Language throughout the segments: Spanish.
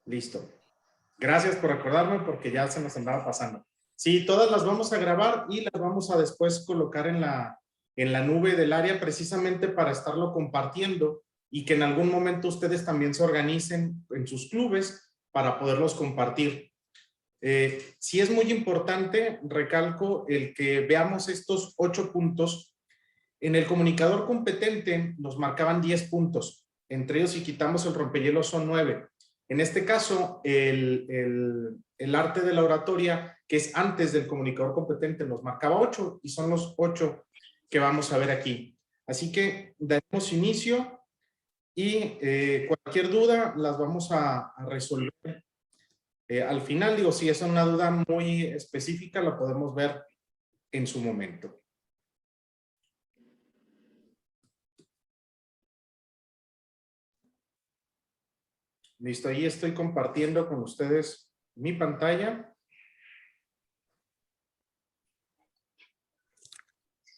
Listo. Gracias por acordarme porque ya se nos andaba pasando. Sí, todas las vamos a grabar y las vamos a después colocar en la nube del área precisamente para estarlo compartiendo y que en algún momento ustedes también se organicen en sus clubes para poderlos compartir. Sí es muy importante, recalco, el que veamos estos 8 puntos. En el comunicador competente nos marcaban 10 puntos. Entre ellos, si quitamos el rompehielos, son 9. En este caso, el arte de la oratoria, que es antes del comunicador competente, nos marcaba 8 y son los 8 que vamos a ver aquí. Así que daremos inicio y cualquier duda las vamos a resolver. Al final, digo, si es una duda muy específica, la podemos ver en su momento. Listo, ahí estoy compartiendo con ustedes mi pantalla.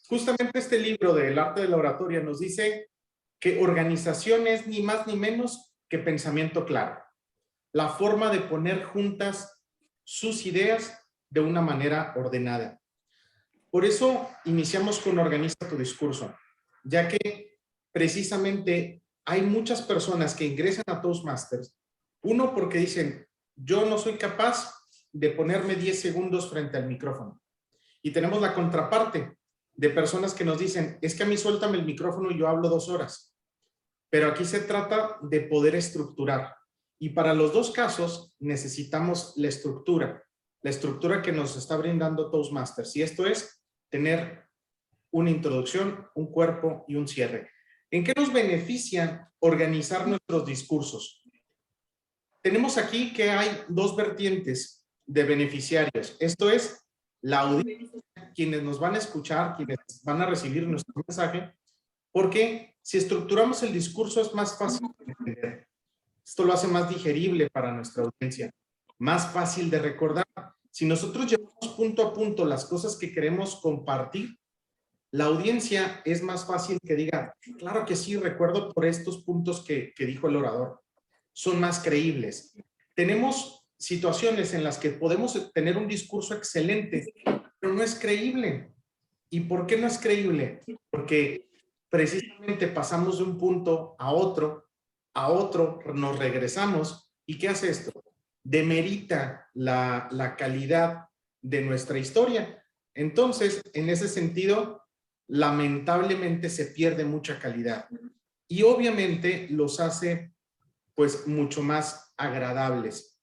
Justamente este libro del arte de la oratoria nos dice que organización es ni más ni menos que pensamiento claro. La forma de poner juntas sus ideas de una manera ordenada. Por eso iniciamos con Organiza tu discurso, ya que precisamente hay muchas personas que ingresan a Toastmasters, uno porque dicen, yo no soy capaz de ponerme 10 segundos frente al micrófono. Y tenemos la contraparte de personas que nos dicen, es que a mí suéltame el micrófono y yo hablo 2 horas. Pero aquí se trata de poder estructurar. Y para los dos casos necesitamos la estructura que nos está brindando Toastmasters. Y esto es tener una introducción, un cuerpo y un cierre. ¿En qué nos beneficia organizar nuestros discursos? Tenemos aquí que hay 2 vertientes de beneficiarios. Esto es la audiencia, quienes nos van a escuchar, quienes van a recibir nuestro mensaje, porque si estructuramos el discurso es más fácil de entender. Esto lo hace más digerible para nuestra audiencia, más fácil de recordar. Si nosotros llevamos punto a punto las cosas que queremos compartir, la audiencia es más fácil que diga, claro que sí, recuerdo por estos puntos que dijo el orador. Son más creíbles. Tenemos situaciones en las que podemos tener un discurso excelente, pero no es creíble. ¿Y por qué no es creíble? Porque precisamente pasamos de un punto a otro, nos regresamos. ¿Y qué hace esto? Demerita la calidad de nuestra historia. Entonces, en ese sentido, lamentablemente se pierde mucha calidad. Y obviamente los hace pues mucho más agradables.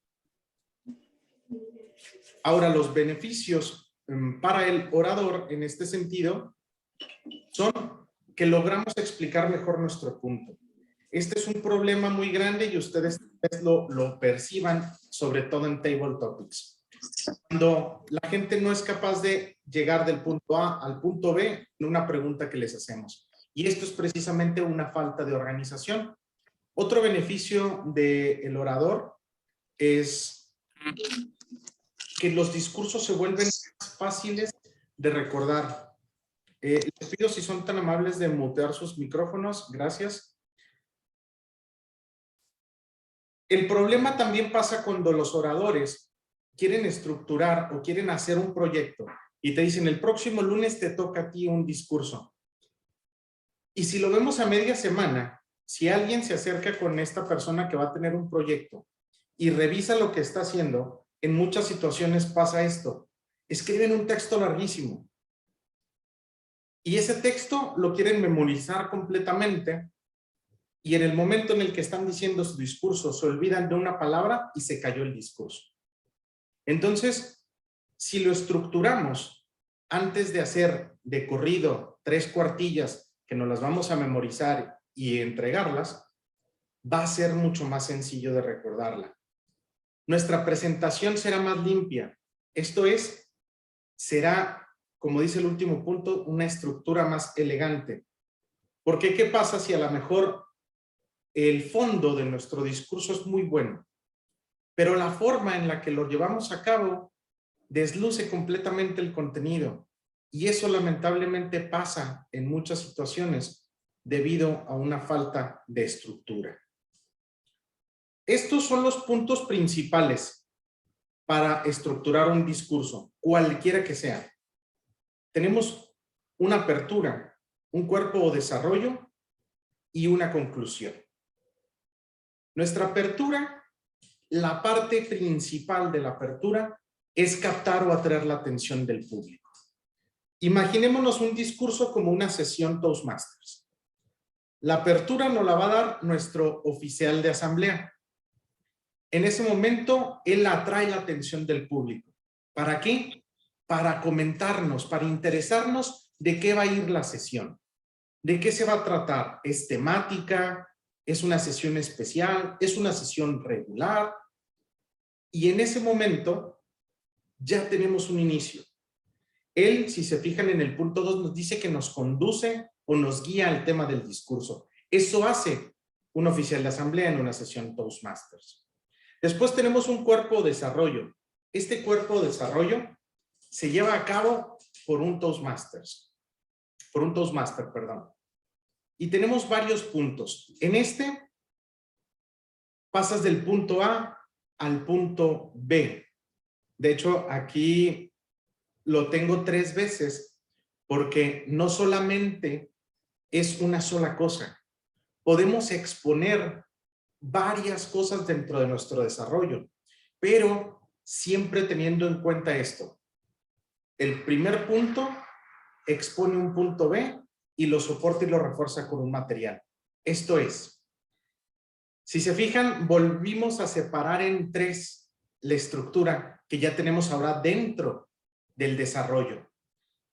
Ahora, los beneficios para el orador en este sentido son que logramos explicar mejor nuestro punto. Este es un problema muy grande y ustedes lo perciban, sobre todo en Table Topics. Cuando la gente no es capaz de llegar del punto A al punto B en una pregunta que les hacemos. Y esto es precisamente una falta de organización. Otro beneficio del orador es que los discursos se vuelven más fáciles de recordar. Les pido si son tan amables de mutear sus micrófonos. Gracias. El problema también pasa cuando los oradores quieren estructurar o quieren hacer un proyecto y te dicen, el próximo lunes te toca a ti un discurso. Y si lo vemos a media semana, si alguien se acerca con esta persona que va a tener un proyecto y revisa lo que está haciendo, en muchas situaciones pasa esto. Escriben un texto larguísimo. Y ese texto lo quieren memorizar completamente y en el momento en el que están diciendo su discurso se olvidan de una palabra y se cayó el discurso. Entonces, si lo estructuramos antes de hacer de corrido 3 cuartillas que nos las vamos a memorizar y entregarlas, va a ser mucho más sencillo de recordarla. Nuestra presentación será más limpia. Esto es, será, como dice el último punto, una estructura más elegante. Porque ¿qué pasa si a lo mejor el fondo de nuestro discurso es muy bueno, pero la forma en la que lo llevamos a cabo desluce completamente el contenido? Y eso lamentablemente pasa en muchas situaciones debido a una falta de estructura. Estos son los puntos principales para estructurar un discurso, cualquiera que sea. Tenemos una apertura, un cuerpo o desarrollo y una conclusión. Nuestra apertura, la parte principal de la apertura es captar o atraer la atención del público. Imaginémonos un discurso como una sesión Toastmasters. La apertura nos la va a dar nuestro oficial de asamblea. En ese momento, él atrae la atención del público. ¿Para qué? Para comentarnos, para interesarnos de qué va a ir la sesión. ¿De qué se va a tratar? ¿Es temática? ¿Es una sesión especial? ¿Es una sesión regular? Y en ese momento ya tenemos un inicio. Él, si se fijan en el punto 2, nos dice que nos conduce o nos guía al tema del discurso. Eso hace un oficial de asamblea en una sesión Toastmasters. Después tenemos un cuerpo de desarrollo. Este cuerpo de desarrollo se lleva a cabo por un Toastmaster, perdón. Y tenemos varios puntos. En este, pasas del punto A al punto B. De hecho, aquí lo tengo 3 veces porque no solamente es una sola cosa. Podemos exponer varias cosas dentro de nuestro desarrollo, pero siempre teniendo en cuenta esto. El primer punto expone un punto B y lo soporta y lo refuerza con un material. Esto es, si se fijan, volvimos a separar en 3 la estructura que ya tenemos ahora dentro del desarrollo.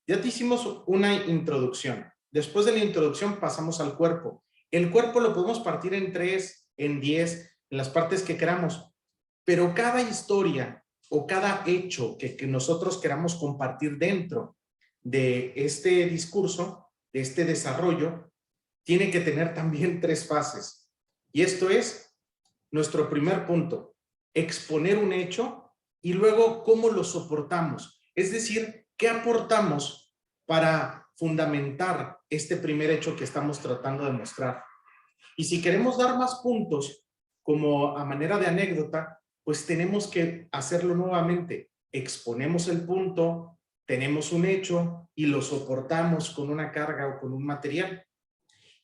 Ya te hicimos una introducción. Después de la introducción pasamos al cuerpo. El cuerpo lo podemos partir en 3, en 10, en las partes que queramos. Pero cada historia o cada hecho que nosotros queramos compartir dentro de este discurso, de este desarrollo, tiene que tener también 3 fases. Y esto es nuestro primer punto, exponer un hecho y luego cómo lo soportamos. Es decir, ¿qué aportamos para fundamentar este primer hecho que estamos tratando de mostrar? Y si queremos dar más puntos, como a manera de anécdota, pues tenemos que hacerlo nuevamente. Exponemos el punto, tenemos un hecho y lo soportamos con una carga o con un material.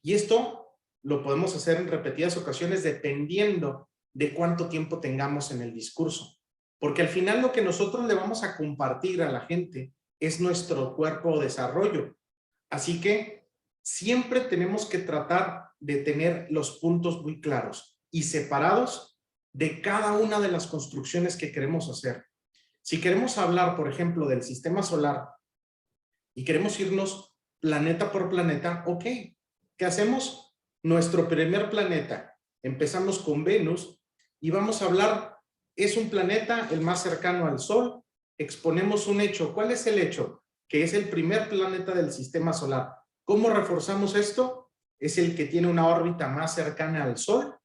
Y esto lo podemos hacer en repetidas ocasiones dependiendo de cuánto tiempo tengamos en el discurso. Porque al final lo que nosotros le vamos a compartir a la gente es nuestro cuerpo o desarrollo. Así que siempre tenemos que tratar de tener los puntos muy claros y separados de cada una de las construcciones que queremos hacer. Si queremos hablar, por ejemplo, del sistema solar y queremos irnos planeta por planeta, ok, ¿qué hacemos? Nuestro primer planeta, empezamos con Venus y vamos a hablar, es un planeta el más cercano al Sol, exponemos un hecho. ¿Cuál es el hecho? Que es el primer planeta del sistema solar. ¿Cómo reforzamos esto? Es el que tiene una órbita más cercana al Sol,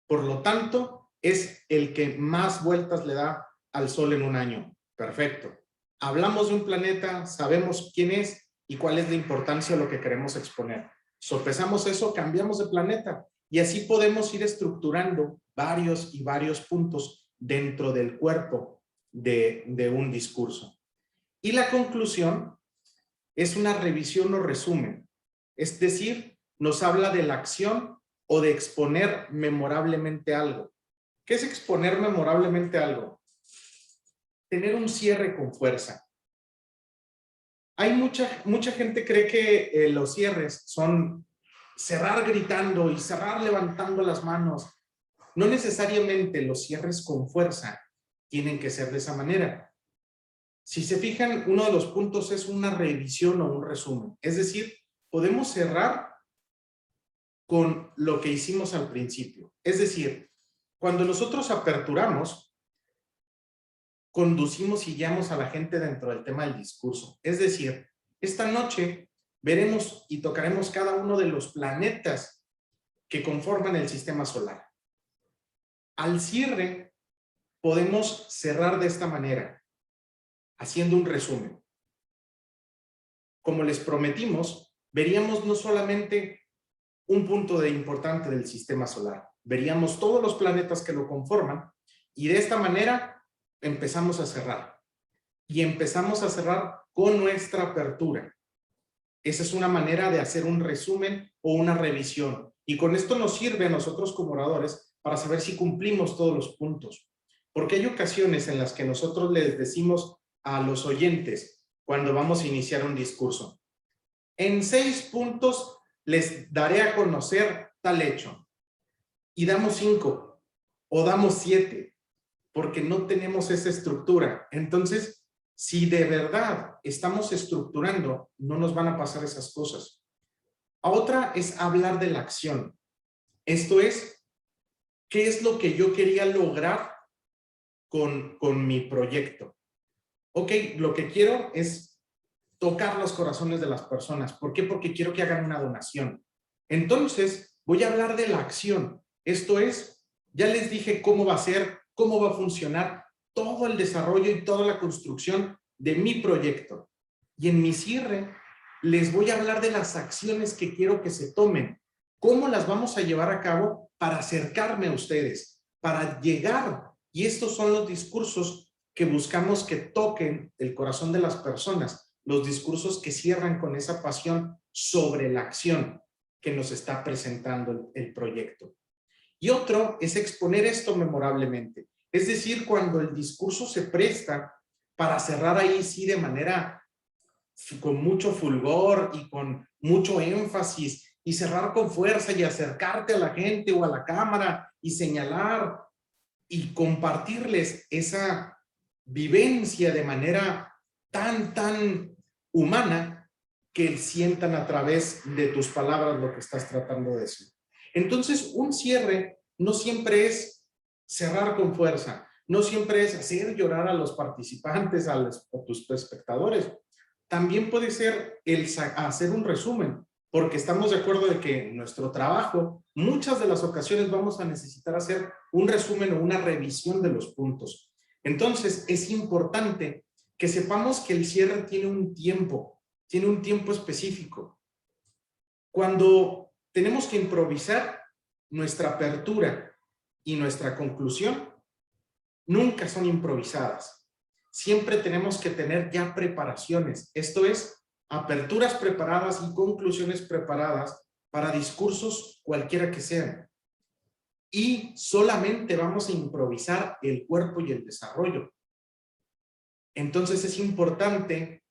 por lo tanto, es el que más vueltas le da al Sol en un año. Perfecto. Hablamos de un planeta, sabemos quién es y cuál es la importancia de lo que queremos exponer. Sopesamos eso, cambiamos de planeta y así podemos ir estructurando varios y varios puntos dentro del cuerpo de un discurso. Y la conclusión es una revisión o resumen, es decir, nos habla de la acción o de exponer memorablemente algo. ¿Qué es exponer memorablemente algo? Tener un cierre con fuerza. Hay mucha gente cree que los cierres son cerrar gritando y cerrar levantando las manos. No necesariamente los cierres con fuerza tienen que ser de esa manera. Si se fijan, uno de los puntos es una revisión o un resumen. Es decir, podemos cerrar con lo que hicimos al principio. Es decir, cuando nosotros aperturamos, conducimos y guiamos a la gente dentro del tema del discurso. Es decir, esta noche veremos y tocaremos cada uno de los planetas que conforman el sistema solar. Al cierre, podemos cerrar de esta manera, haciendo un resumen. Como les prometimos, veríamos no solamente un punto importante del sistema solar, veríamos todos los planetas que lo conforman y de esta manera empezamos a cerrar. Y empezamos a cerrar con nuestra apertura. Esa es una manera de hacer un resumen o una revisión. Y con esto nos sirve a nosotros como oradores para saber si cumplimos todos los puntos. Porque hay ocasiones en las que nosotros les decimos a los oyentes cuando vamos a iniciar un discurso: en 6 puntos les daré a conocer tal hecho. Y damos 5 o damos 7 porque no tenemos esa estructura. Entonces, si de verdad estamos estructurando, no nos van a pasar esas cosas. Otra es hablar de la acción. Esto es, ¿qué es lo que yo quería lograr con mi proyecto? Ok, lo que quiero es tocar los corazones de las personas. ¿Por qué? Porque quiero que hagan una donación. Entonces, voy a hablar de la acción. Esto es, ya les dije cómo va a ser, cómo va a funcionar todo el desarrollo y toda la construcción de mi proyecto. Y en mi cierre, les voy a hablar de las acciones que quiero que se tomen. ¿Cómo las vamos a llevar a cabo para acercarme a ustedes? Para llegar. Y estos son los discursos que buscamos que toquen el corazón de las personas. Los discursos que cierran con esa pasión sobre la acción que nos está presentando el proyecto. Y otro es exponer esto memorablemente. Es decir, cuando el discurso se presta para cerrar ahí sí de manera con mucho fulgor y con mucho énfasis y cerrar con fuerza y acercarte a la gente o a la cámara y señalar y compartirles esa vivencia de manera tan humana que sientan a través de tus palabras lo que estás tratando de decir. Entonces, un cierre no siempre es cerrar con fuerza, no siempre es hacer llorar a los participantes, a tus espectadores. También puede ser el hacer un resumen, porque estamos de acuerdo de que en nuestro trabajo, muchas de las ocasiones vamos a necesitar hacer un resumen o una revisión de los puntos. Entonces, es importante que sepamos que el cierre tiene un tiempo específico. Cuando tenemos que improvisar, nuestra apertura y nuestra conclusión nunca son improvisadas. Siempre tenemos que tener ya preparaciones. Esto es, aperturas preparadas y conclusiones preparadas para discursos cualquiera que sean. Y solamente vamos a improvisar el cuerpo y el desarrollo. Entonces es importante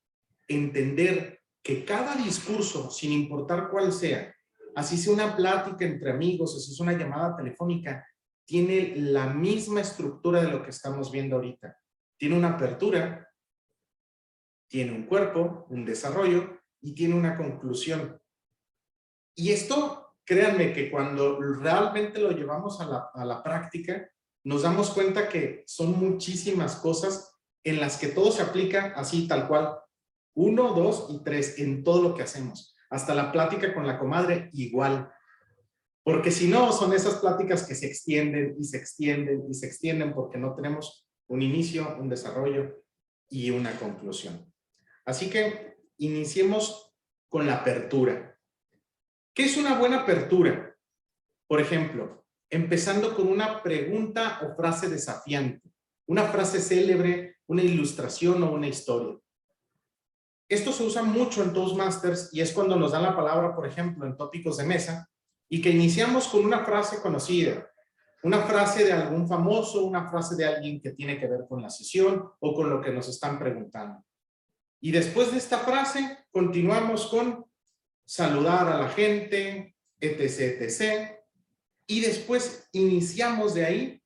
entender que cada discurso, sin importar cuál sea, así sea una plática entre amigos, así sea una llamada telefónica, tiene la misma estructura de lo que estamos viendo ahorita. Tiene una apertura, tiene un cuerpo, un desarrollo y tiene una conclusión. Y esto, créanme que cuando realmente lo llevamos a la práctica, nos damos cuenta que son muchísimas cosas en las que todo se aplica así tal cual. 1, 2 y 3 en todo lo que hacemos. Hasta la plática con la comadre igual. Porque si no, son esas pláticas que se extienden y se extienden y se extienden porque no tenemos un inicio, un desarrollo y una conclusión. Así que iniciemos con la apertura. ¿Qué es una buena apertura? Por ejemplo, empezando con una pregunta o frase desafiante, una frase célebre, una ilustración o una historia. Esto se usa mucho en Toastmasters y es cuando nos dan la palabra, por ejemplo, en tópicos de mesa y que iniciamos con una frase conocida, una frase de algún famoso, una frase de alguien que tiene que ver con la sesión o con lo que nos están preguntando. Y después de esta frase, continuamos con saludar a la gente, etc., etc. Y después iniciamos de ahí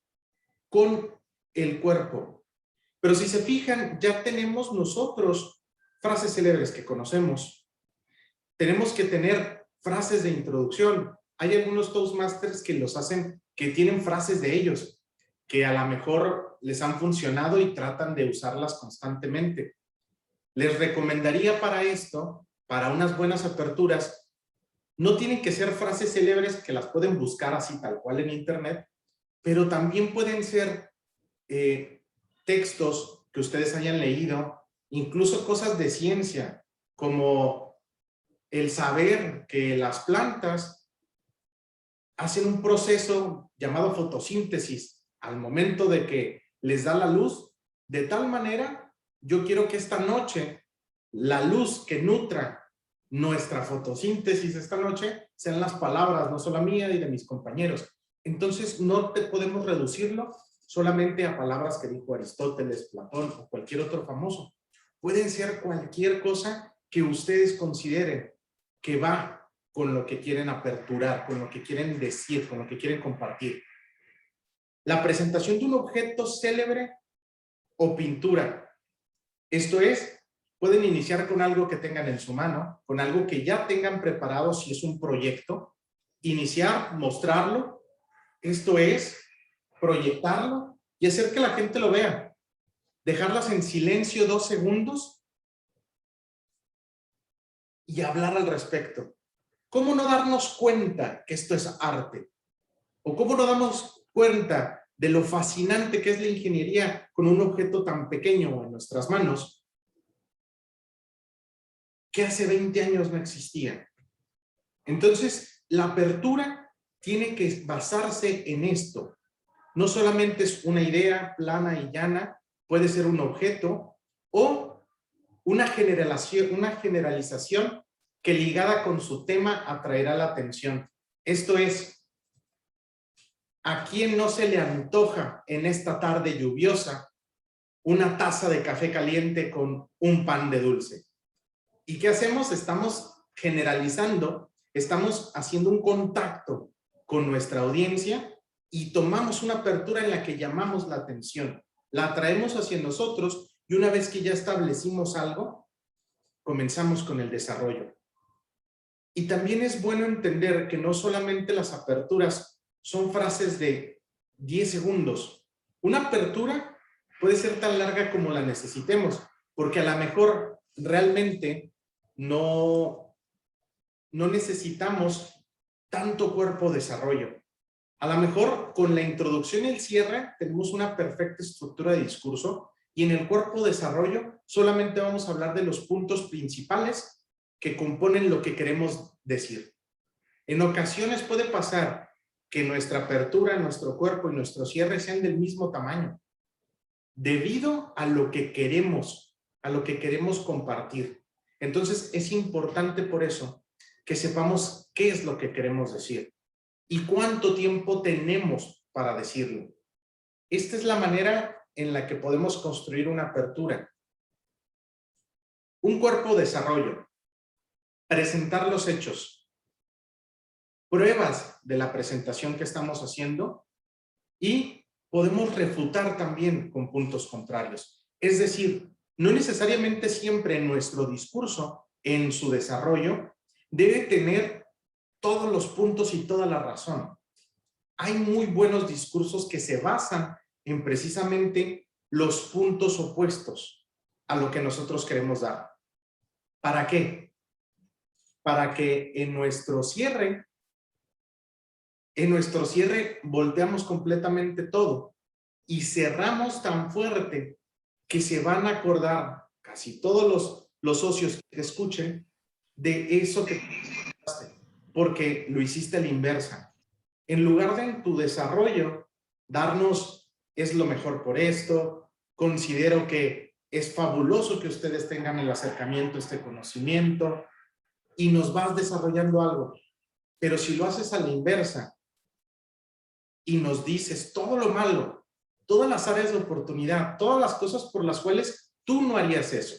con el cuerpo. Pero si se fijan, ya tenemos nosotros frases célebres que conocemos. Tenemos que tener frases de introducción. Hay algunos Toastmasters que los hacen, que tienen frases de ellos, que a lo mejor les han funcionado y tratan de usarlas constantemente. Les recomendaría para esto, para unas buenas aperturas, no tienen que ser frases célebres que las pueden buscar así tal cual en internet, pero también pueden ser textos que ustedes hayan leído, incluso cosas de ciencia, como el saber que las plantas hacen un proceso llamado fotosíntesis al momento de que les da la luz, de tal manera, yo quiero que esta noche la luz que nutra nuestra fotosíntesis esta noche sean las palabras, no solo mía y de mis compañeros. Entonces no te podemos reducirlo solamente a palabras que dijo Aristóteles, Platón o cualquier otro famoso. Pueden ser cualquier cosa que ustedes consideren que va con lo que quieren aperturar, con lo que quieren decir, con lo que quieren compartir. La presentación de un objeto célebre o pintura. Esto es, pueden iniciar con algo que tengan en su mano, con algo que ya tengan preparado si es un proyecto. Iniciar, mostrarlo. Esto es, proyectarlo y hacer que la gente lo vea. Dejarlas en silencio 2 segundos y hablar al respecto. ¿Cómo no darnos cuenta que esto es arte? ¿O cómo no damos cuenta de lo fascinante que es la ingeniería con un objeto tan pequeño en nuestras manos que hace 20 años no existía? Entonces, la apertura tiene que basarse en esto. No solamente es una idea plana y llana, puede ser un objeto o una generalización que ligada con su tema atraerá la atención. Esto es, ¿a quién no se le antoja en esta tarde lluviosa una taza de café caliente con un pan de dulce? ¿Y qué hacemos? Estamos generalizando, estamos haciendo un contacto con nuestra audiencia y tomamos una apertura en la que llamamos la atención, la atraemos hacia nosotros y una vez que ya establecimos algo, comenzamos con el desarrollo. Y también es bueno entender que no solamente las aperturas son frases de 10 segundos. Una apertura puede ser tan larga como la necesitemos, porque a lo mejor realmente no necesitamos tanto cuerpo desarrollo. A lo mejor con la introducción y el cierre tenemos una perfecta estructura de discurso y en el cuerpo desarrollo solamente vamos a hablar de los puntos principales que componen lo que queremos decir. En ocasiones puede pasar que nuestra apertura, nuestro cuerpo y nuestro cierre sean del mismo tamaño, debido a lo que queremos compartir. Entonces es importante por eso que sepamos qué es lo que queremos decir y cuánto tiempo tenemos para decirlo. Esta es la manera en la que podemos construir una apertura. Un cuerpo desarrollo. Presentar los hechos. Pruebas de la presentación que estamos haciendo y podemos refutar también con puntos contrarios. Es decir, no necesariamente siempre nuestro discurso en su desarrollo debe tener todos los puntos y toda la razón. Hay muy buenos discursos que se basan en precisamente los puntos opuestos a lo que nosotros queremos dar. ¿Para qué? Para que en nuestro cierre volteamos completamente todo y cerramos tan fuerte que se van a acordar casi todos los socios que escuchen de eso que porque lo hiciste a la inversa. En lugar de en tu desarrollo darnos es lo mejor por esto, considero que es fabuloso que ustedes tengan el acercamiento a este conocimiento y nos vas desarrollando algo. Pero si lo haces a la inversa y nos dices todo lo malo, todas las áreas de oportunidad, todas las cosas por las cuales tú no harías eso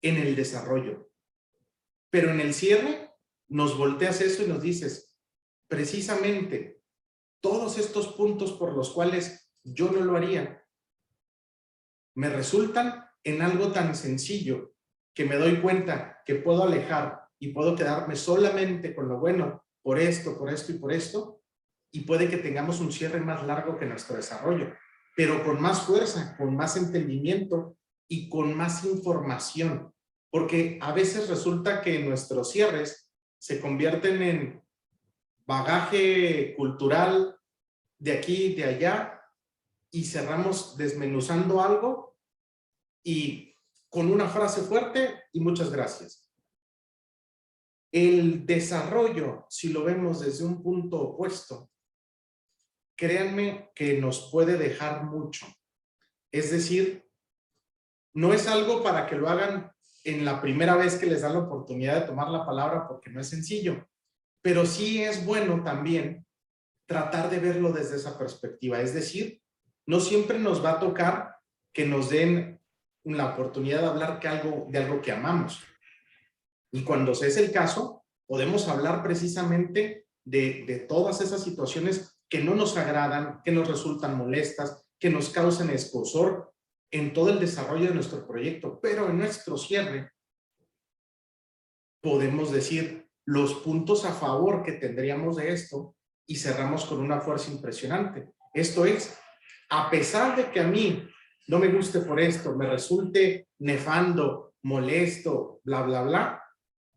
en el desarrollo, pero en el cierre nos volteas eso y nos dices, precisamente, todos estos puntos por los cuales yo no lo haría, me resultan en algo tan sencillo que me doy cuenta que puedo alejar y puedo quedarme solamente con lo bueno por esto y puede que tengamos un cierre más largo que nuestro desarrollo, pero con más fuerza, con más entendimiento y con más información, porque a veces resulta que nuestros cierres se convierten en bagaje cultural de aquí, de allá, y cerramos desmenuzando algo y con una frase fuerte y muchas gracias. El desarrollo, si lo vemos desde un punto opuesto, créanme que nos puede dejar mucho. Es decir, no es algo para que lo hagan en la primera vez que les dan la oportunidad de tomar la palabra, porque no es sencillo, pero sí es bueno también tratar de verlo desde esa perspectiva. Es decir, no siempre nos va a tocar que nos den la oportunidad de hablar de algo que amamos. Y cuando es el caso, podemos hablar precisamente de todas esas situaciones que no nos agradan, que nos resultan molestas, que nos causan escozor en todo el desarrollo de nuestro proyecto. Pero en nuestro cierre podemos decir los puntos a favor que tendríamos de esto y cerramos con una fuerza impresionante. Esto es, a pesar de que a mí no me guste por esto, me resulte nefando, molesto, bla, bla, bla,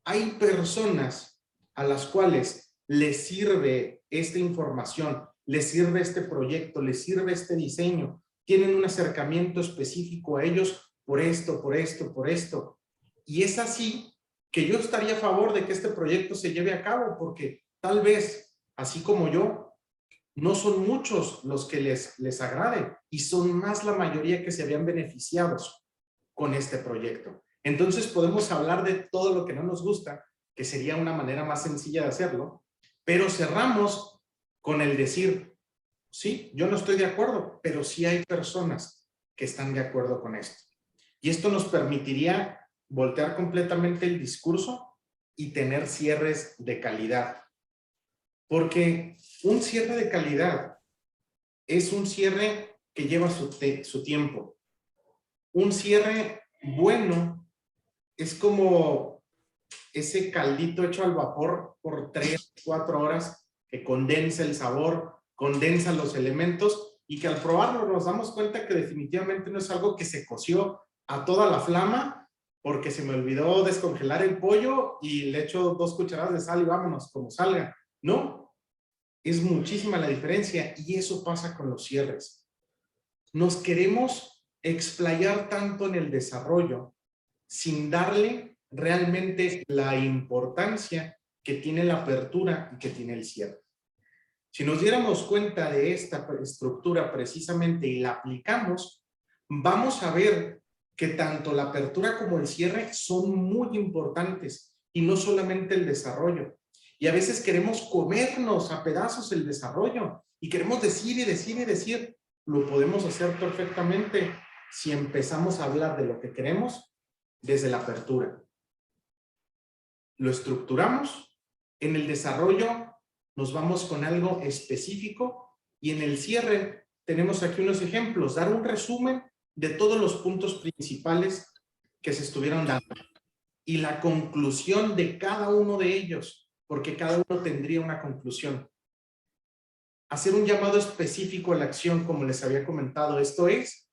hay personas a las cuales les sirve esta información, les sirve este proyecto, les sirve este diseño, tienen un acercamiento específico a ellos por esto, por esto, por esto. Y es así que yo estaría a favor de que este proyecto se lleve a cabo, porque tal vez, así como yo, no son muchos los que les agrade y son más la mayoría que se habían beneficiado con este proyecto. Entonces podemos hablar de todo lo que no nos gusta, que sería una manera más sencilla de hacerlo, pero cerramos con el decir, sí, yo no estoy de acuerdo, pero sí hay personas que están de acuerdo con esto. Y esto nos permitiría voltear completamente el discurso y tener cierres de calidad. Porque un cierre de calidad es un cierre que lleva su tiempo. Un cierre bueno es como ese caldito hecho al vapor por 3, 4 horas que condensa el sabor, condensa los elementos y que al probarlo nos damos cuenta que definitivamente no es algo que se coció a toda la flama porque se me olvidó descongelar el pollo y le echo 2 cucharadas de sal y vámonos, como salga. No, es muchísima la diferencia y eso pasa con los cierres. Nos queremos explayar tanto en el desarrollo sin darle realmente la importancia que tiene la apertura y que tiene el cierre. Si nos diéramos cuenta de esta estructura precisamente y la aplicamos, vamos a ver que tanto la apertura como el cierre son muy importantes y no solamente el desarrollo. Y a veces queremos comernos a pedazos el desarrollo y queremos decir y decir y decir. Lo podemos hacer perfectamente si empezamos a hablar de lo que queremos desde la apertura. Lo estructuramos, en el desarrollo nos vamos con algo específico y en el cierre tenemos aquí unos ejemplos, dar un resumen de todos los puntos principales que se estuvieron dando y la conclusión de cada uno de ellos, porque cada uno tendría una conclusión. Hacer un llamado específico a la acción, como les había comentado, esto es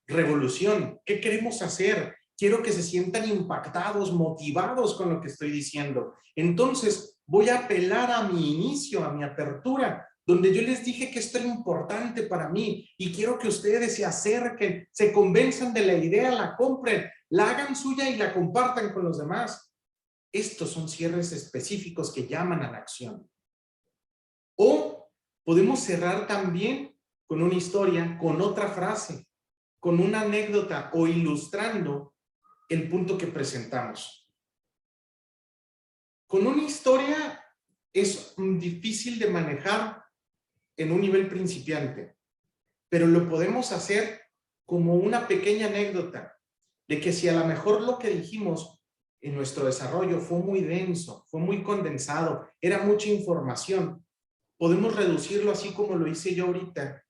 revolución. ¿Qué queremos hacer? Quiero que se sientan impactados, motivados con lo que estoy diciendo. Entonces, voy a apelar a mi inicio, a mi apertura, donde yo les dije que esto era importante para mí y quiero que ustedes se acerquen, se convenzan de la idea, la compren, la hagan suya y la compartan con los demás. Estos son cierres específicos que llaman a la acción. O podemos cerrar también con una historia, con otra frase, con una anécdota o ilustrando el punto que presentamos. Con una historia es difícil de manejar en un nivel principiante, pero lo podemos hacer como una pequeña anécdota de que si a lo mejor lo que dijimos en nuestro desarrollo fue muy denso, fue muy condensado, era mucha información, podemos reducirlo así como lo hice yo ahorita,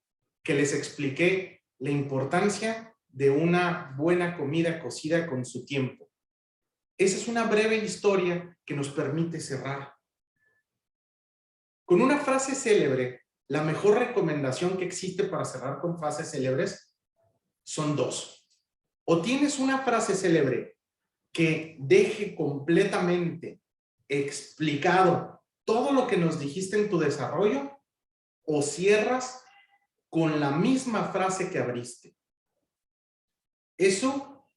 que les expliqué la importancia de una buena comida cocida con su tiempo. Esa es una breve historia que nos permite cerrar. Con una frase célebre, la mejor recomendación que existe para cerrar con frases célebres son 2. O tienes una frase célebre que deje completamente explicado todo lo que nos dijiste en tu desarrollo, o cierras con la misma frase que abriste. Eso,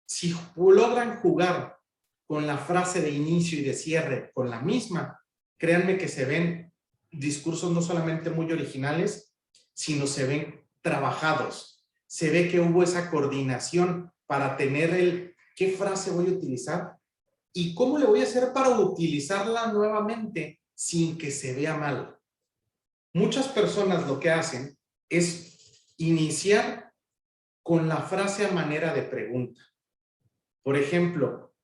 si logran jugar con la frase de inicio y de cierre con la misma, créanme que se ven discursos no solamente muy originales, sino se ven trabajados. Se ve que hubo esa coordinación para tener ¿qué frase voy a utilizar? ¿Y cómo le voy a hacer para utilizarla nuevamente sin que se vea mal? Muchas personas lo que hacen es iniciar con la frase a manera de pregunta. Por ejemplo,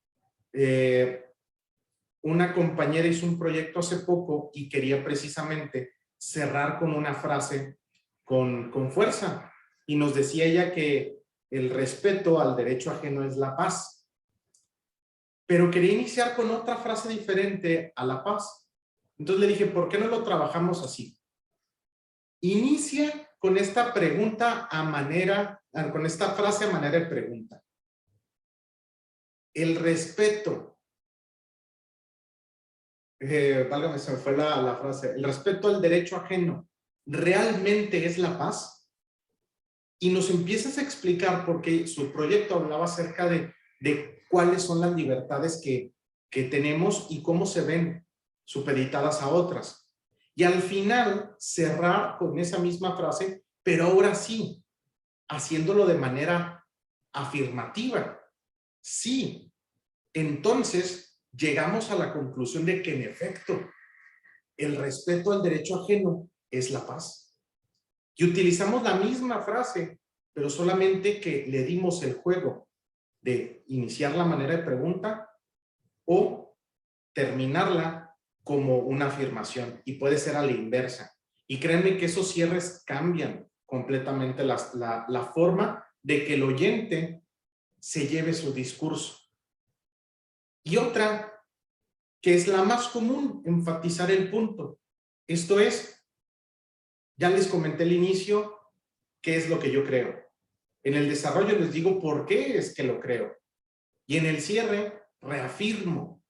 una compañera hizo un proyecto hace poco y quería precisamente cerrar con una frase con fuerza. Y nos decía ella que el respeto al derecho ajeno es la paz. Pero quería iniciar con otra frase diferente a la paz. Entonces le dije, ¿por qué no lo trabajamos así? Inicia con esta pregunta con esta frase a manera de pregunta. El respeto, válgame, se me fue la frase, el respeto al derecho ajeno, ¿realmente es la paz? Y nos empiezas a explicar, porque su proyecto hablaba acerca de cuáles son las libertades que tenemos y cómo se ven supeditadas a otras. Y al final cerrar con esa misma frase, pero ahora sí, haciéndolo de manera afirmativa. Sí, entonces llegamos a la conclusión de que en efecto el respeto al derecho ajeno es la paz. Y utilizamos la misma frase, pero solamente que le dimos el juego de iniciar la manera de pregunta o terminarla como una afirmación, y puede ser a la inversa. Y créanme que esos cierres cambian completamente la forma de que el oyente se lleve su discurso. Y otra, que es la más común, enfatizar el punto. Esto es, ya les comenté al inicio qué es lo que yo creo. En el desarrollo les digo por qué es que lo creo. Y en el cierre reafirmo.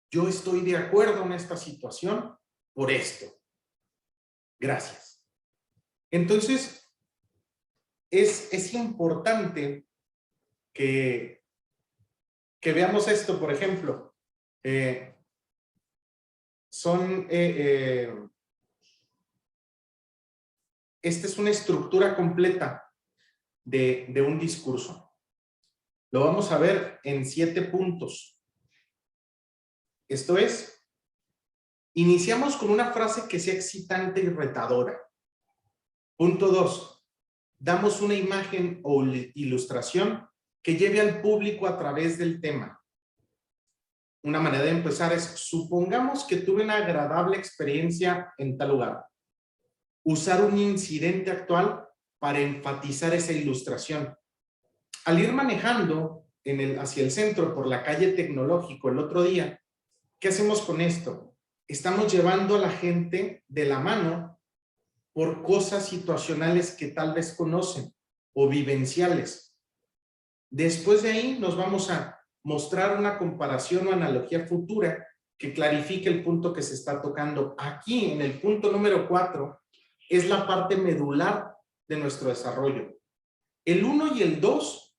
Yo estoy de acuerdo en esta situación por esto. Gracias. Entonces, es importante que veamos esto. Por ejemplo, esta es una estructura completa de un discurso. Lo vamos a ver en 7 puntos. Esto es, iniciamos con una frase que sea excitante y retadora. Punto 2, damos una imagen o ilustración que lleve al público a través del tema. Una manera de empezar es, supongamos que tuve una agradable experiencia en tal lugar. Usar un incidente actual para enfatizar esa ilustración. Al ir manejando hacia el centro por la calle Tecnológico el otro día, ¿qué hacemos con esto? Estamos llevando a la gente de la mano por cosas situacionales que tal vez conocen o vivenciales. Después de ahí nos vamos a mostrar una comparación o analogía futura que clarifique el punto que se está tocando. Aquí, en el punto número 4, es la parte medular de nuestro desarrollo. El 1 y el 2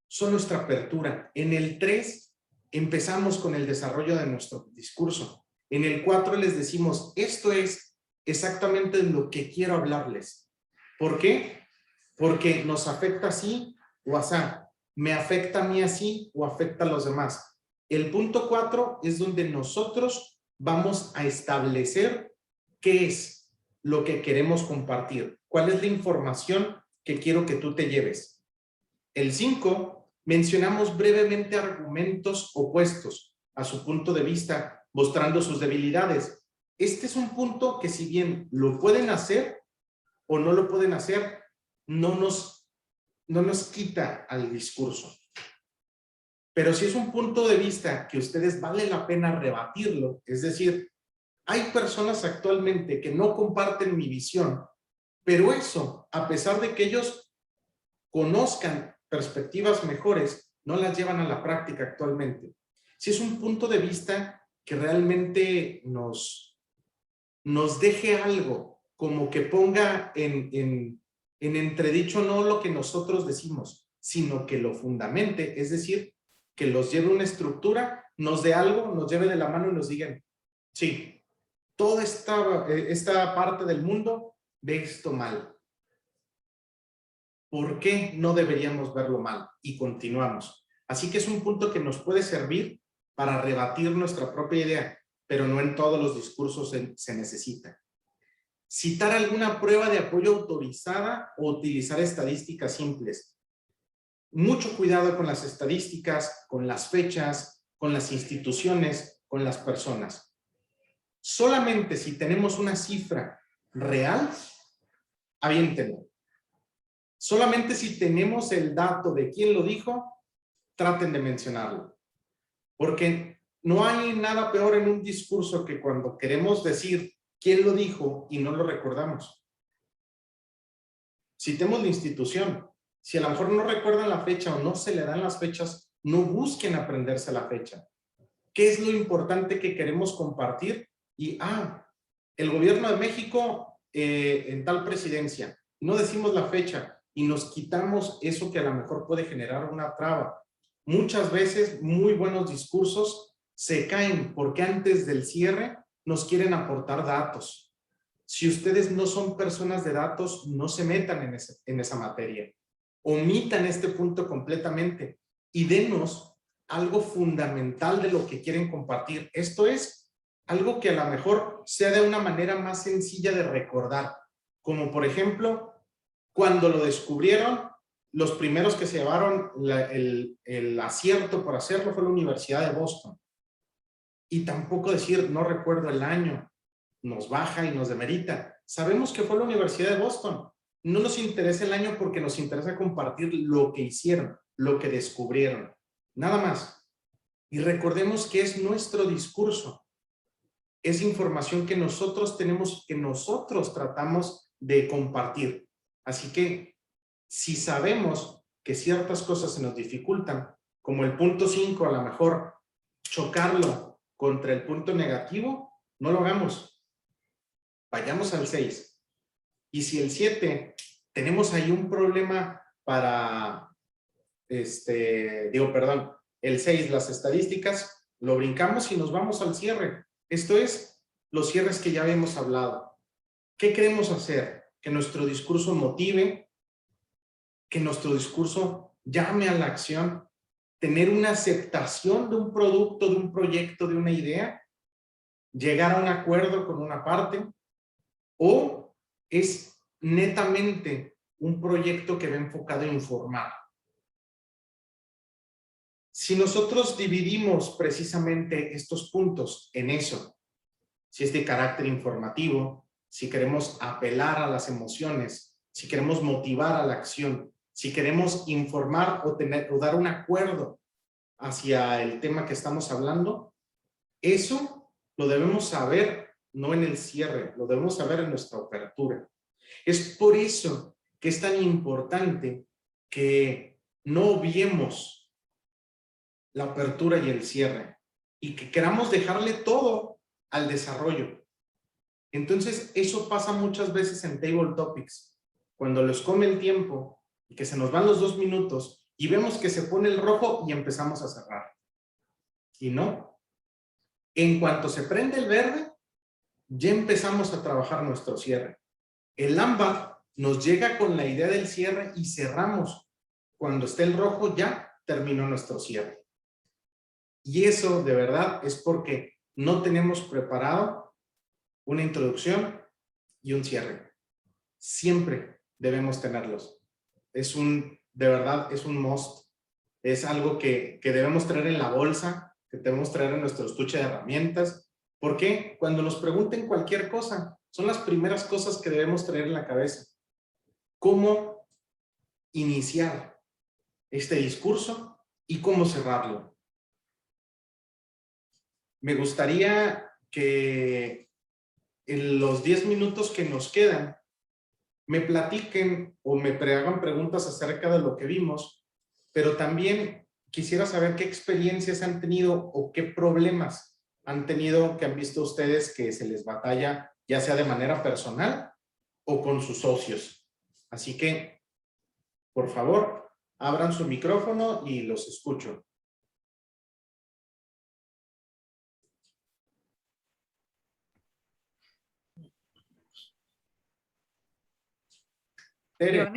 son nuestra apertura. En el 3 empezamos con el desarrollo de nuestro discurso. En el 4 les decimos, esto es exactamente lo que quiero hablarles. ¿Por qué? Porque nos afecta así o asá. Me afecta a mí así o afecta a los demás. El punto 4 es donde nosotros vamos a establecer qué es lo que queremos compartir. ¿Cuál es la información que quiero que tú te lleves? El 5, mencionamos brevemente argumentos opuestos a su punto de vista, mostrando sus debilidades. Este es un punto que, si bien lo pueden hacer o no lo pueden hacer, no nos quita al discurso. Pero si es un punto de vista que ustedes vale la pena rebatirlo, es decir, hay personas actualmente que no comparten mi visión, pero eso, a pesar de que ellos conozcan perspectivas mejores, no las llevan a la práctica actualmente. Si es un punto de vista que realmente nos deje algo, como que ponga en entredicho no lo que nosotros decimos, sino que lo fundamente, es decir, que los lleve una estructura, nos dé algo, nos lleve de la mano y nos digan, sí, toda esta parte del mundo ve esto mal. ¿Por qué no deberíamos verlo mal? Y continuamos. Así que es un punto que nos puede servir para rebatir nuestra propia idea, pero no en todos los discursos se necesita. Citar alguna prueba de apoyo autorizada o utilizar estadísticas simples. Mucho cuidado con las estadísticas, con las fechas, con las instituciones, con las personas. Solamente si tenemos una cifra real, aviéntenlo. Solamente si tenemos el dato de quién lo dijo, traten de mencionarlo. Porque no hay nada peor en un discurso que cuando queremos decir quién lo dijo y no lo recordamos. Citemos la institución. Si a lo mejor no recuerdan la fecha o no se le dan las fechas, no busquen aprenderse la fecha. ¿Qué es lo importante que queremos compartir? Y, el gobierno de México en tal presidencia. No decimos la fecha y nos quitamos eso que a lo mejor puede generar una traba. Muchas veces muy buenos discursos se caen porque antes del cierre nos quieren aportar datos. Si ustedes no son personas de datos, no se metan en esa materia. Omitan este punto completamente y denos algo fundamental de lo que quieren compartir. Esto es algo que a lo mejor sea de una manera más sencilla de recordar. Como por ejemplo, cuando lo descubrieron, los primeros que se llevaron el acierto por hacerlo fue la Universidad de Boston. Y tampoco decir, no recuerdo el año, nos baja y nos demerita. Sabemos que fue la Universidad de Boston. No nos interesa el año porque nos interesa compartir lo que hicieron, lo que descubrieron. Nada más. Y recordemos que es nuestro discurso. Es información que nosotros tenemos, que nosotros tratamos de compartir. Así que si sabemos que ciertas cosas se nos dificultan, como el punto 5, a lo mejor chocarlo contra el punto negativo, no lo hagamos. Vayamos al 6. Y si el 7, tenemos ahí un problema para, el 6, las estadísticas, lo brincamos y nos vamos al cierre. Esto es los cierres que ya habíamos hablado. ¿Qué queremos hacer? Que nuestro discurso motive, que nuestro discurso llame a la acción, tener una aceptación de un producto, de un proyecto, de una idea, llegar a un acuerdo con una parte, o es netamente un proyecto que va enfocado a informar. Si nosotros dividimos precisamente estos puntos en eso, si es de carácter informativo, si queremos apelar a las emociones, si queremos motivar a la acción, si queremos informar o dar un acuerdo hacia el tema que estamos hablando, eso lo debemos saber no en el cierre, lo debemos saber en nuestra apertura. Es por eso que es tan importante que no obviemos la apertura y el cierre y que queramos dejarle todo al desarrollo. Entonces, eso pasa muchas veces en Table Topics, cuando les come el tiempo y que se nos van los 2 minutos y vemos que se pone el rojo y empezamos a cerrar. Y no. En cuanto se prende el verde, ya empezamos a trabajar nuestro cierre. El ámbar nos llega con la idea del cierre y cerramos. Cuando esté el rojo, ya terminó nuestro cierre. Y eso, de verdad, es porque no tenemos preparado una introducción y un cierre. Siempre debemos tenerlos. De verdad, es un must. Es algo que debemos traer en la bolsa, que debemos traer en nuestro estuche de herramientas. ¿Por qué? Cuando nos pregunten cualquier cosa, son las primeras cosas que debemos traer en la cabeza. ¿Cómo iniciar este discurso y cómo cerrarlo? Me gustaría que en los 10 minutos que nos quedan me platiquen o me hagan preguntas acerca de lo que vimos, pero también quisiera saber qué experiencias han tenido o qué problemas han tenido que han visto ustedes que se les batalla, ya sea de manera personal o con sus socios. Así que, por favor, abran su micrófono y los escucho. Tere,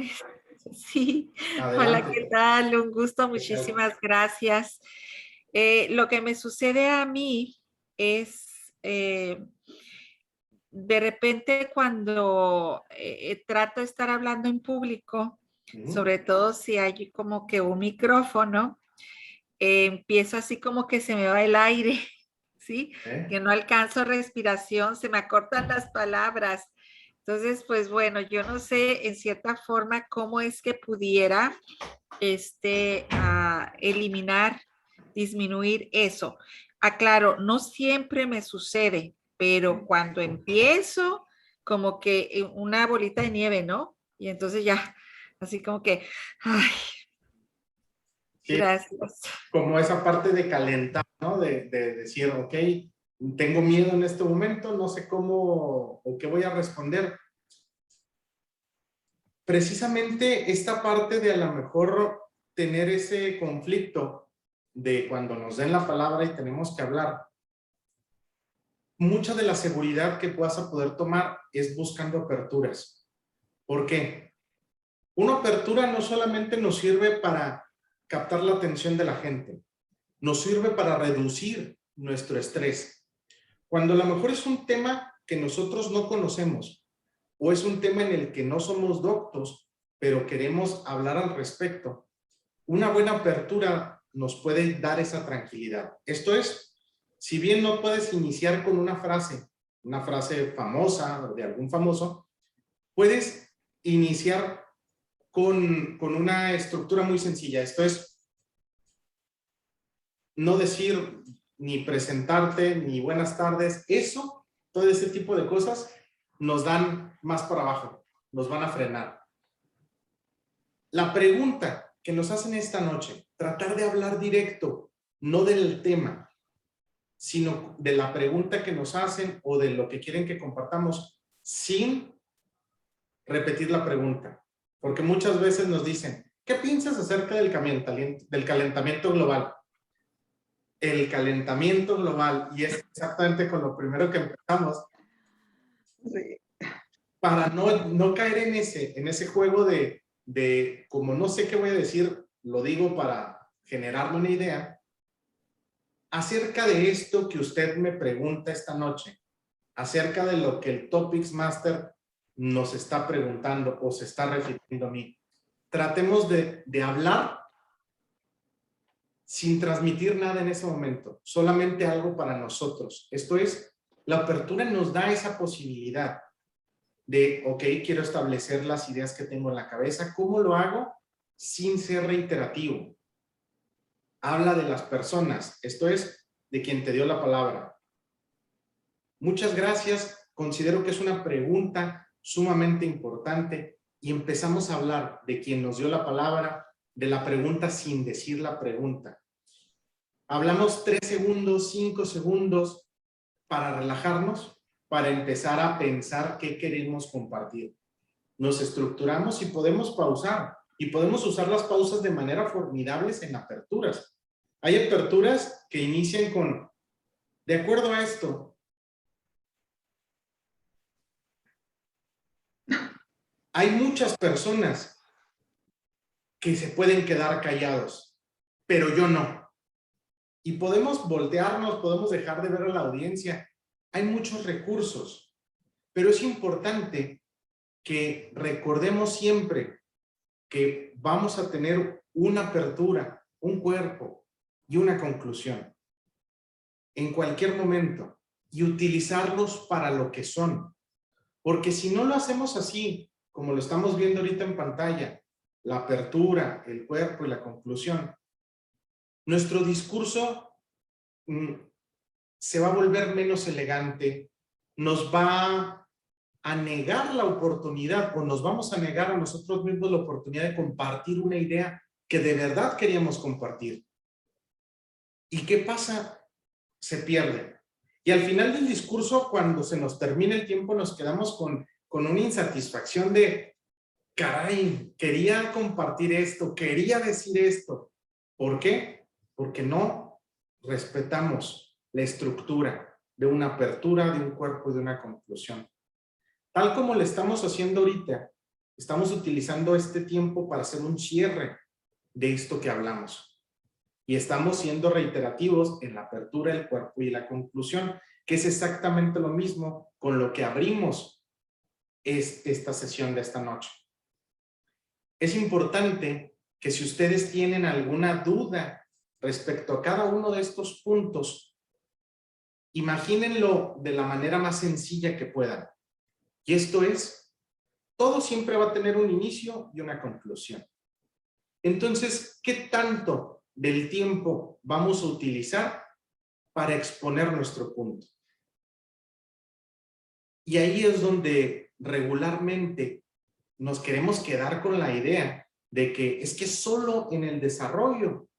Sí, hola, adelante. ¿qué tal? Un gusto, ¿Qué tal? muchísimas gracias. Lo que me sucede a mí es, de repente cuando trato de estar hablando en público, Ujú. sobre todo si hay como que un micrófono, empiezo así como que se me va el aire, ¿sí? Que ¿Eh? no alcanzo respiración, se me acortan las palabras. Entonces, pues bueno, yo no sé en cierta forma cómo es que pudiera eliminar, disminuir eso. Aclaro, no siempre me sucede, pero cuando empiezo, como que una bolita de nieve, ¿no? Y entonces ya, así como que, ay, Sí, gracias. como esa parte de calentar, ¿no? De decir, ok, tengo miedo en este momento, no sé cómo o qué voy a responder. Precisamente esta parte de a lo mejor tener ese conflicto de cuando nos den la palabra y tenemos que hablar, mucha de la seguridad que vas a poder tomar es buscando aperturas. ¿Por qué? Una apertura no solamente nos sirve para captar la atención de la gente, nos sirve para reducir nuestro estrés. Cuando a lo mejor es un tema que nosotros no conocemos o es un tema en el que no somos doctos, pero queremos hablar al respecto, una buena apertura nos puede dar esa tranquilidad. Esto es, si bien no puedes iniciar con una frase famosa de algún famoso, puedes iniciar con una estructura muy sencilla. Esto es, no decir ni presentarte, ni buenas tardes. Eso, todo ese tipo de cosas, nos dan más para abajo, nos van a frenar. La pregunta que nos hacen esta noche, tratar de hablar directo, no del tema, sino de la pregunta que nos hacen o de lo que quieren que compartamos, sin repetir la pregunta. Porque muchas veces nos dicen, ¿qué piensas acerca del calentamiento global? El calentamiento global, y es exactamente con lo primero que empezamos, Sí. para no caer en ese juego de, como no sé qué voy a decir, lo digo para generarme una idea, acerca de esto que usted me pregunta esta noche, acerca de lo que el Topics Master nos está preguntando o se está refiriendo a mí. Tratemos de hablar sin transmitir nada en ese momento, solamente algo para nosotros. Esto es, la apertura nos da esa posibilidad de, ok, quiero establecer las ideas que tengo en la cabeza. ¿Cómo lo hago? Sin ser reiterativo. Habla de las personas, esto es, de quien te dio la palabra. Muchas gracias. Considero que es una pregunta sumamente importante y empezamos a hablar de quien nos dio la palabra, de la pregunta sin decir la pregunta. Hablamos 3 segundos, 5 segundos para relajarnos, para empezar a pensar qué queremos compartir. Nos estructuramos y podemos pausar. Y podemos usar las pausas de manera formidables en aperturas. Hay aperturas que inician con, de acuerdo a esto, hay muchas personas que se pueden quedar callados, pero yo no. Y podemos voltearnos, podemos dejar de ver a la audiencia. Hay muchos recursos, pero es importante que recordemos siempre que vamos a tener una apertura, un cuerpo y una conclusión en cualquier momento y utilizarlos para lo que son. Porque si no lo hacemos así, como lo estamos viendo ahorita en pantalla, la apertura, el cuerpo y la conclusión, nuestro discurso se va a volver menos elegante, nos va a negar la oportunidad o nos vamos a negar a nosotros mismos la oportunidad de compartir una idea que de verdad queríamos compartir. ¿Y qué pasa? Se pierde. Y al final del discurso, cuando se nos termina el tiempo, nos quedamos con una insatisfacción de, caray, quería compartir esto, quería decir esto. ¿Por qué? Porque no respetamos la estructura de una apertura, de un cuerpo y de una conclusión. Tal como le estamos haciendo ahorita, Estamos utilizando este tiempo para hacer un cierre de esto que hablamos. Y estamos siendo reiterativos en la apertura, el cuerpo y la conclusión, que es exactamente lo mismo con lo que abrimos esta sesión de esta noche. Es importante que si ustedes tienen alguna duda respecto a cada uno de estos puntos, imagínenlo de la manera más sencilla que puedan. Y esto es, todo siempre va a tener un inicio y una conclusión. Entonces, ¿qué tanto del tiempo vamos a utilizar para exponer nuestro punto? Y ahí es donde regularmente nos queremos quedar con la idea de que es que solo en el desarrollo